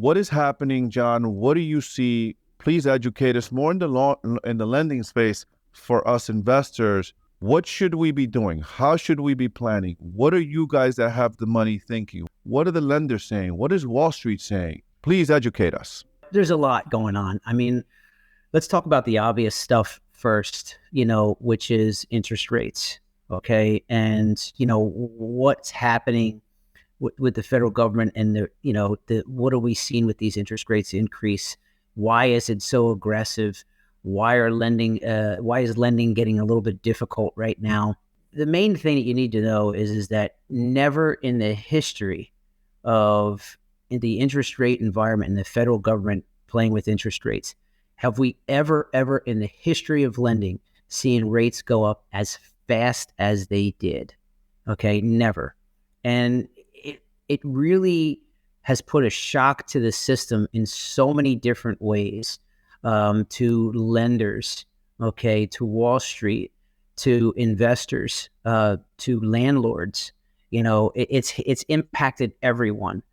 What is happening, John? What do you see? Please educate us more in the in the lending space for us investors. What should we be doing? How should we be planning? What are you guys that have the money thinking? What are the lenders saying? What is Wall Street saying? Please educate us. There's a lot going on. I mean, let's talk about the obvious stuff first, which is interest rates. Okay. And, what's happening with the federal government and what are we seeing with these interest rates increase? Why is it so aggressive? Why is lending getting a little bit difficult right now? The main thing that you need to know is that never in the history of the interest rate environment and the federal government playing with interest rates, have we ever in the history of lending seen rates go up as fast as they did? Okay, never. And it really has put a shock to the system in so many different ways, to lenders, okay, to Wall Street, to investors, to landlords. It's impacted everyone.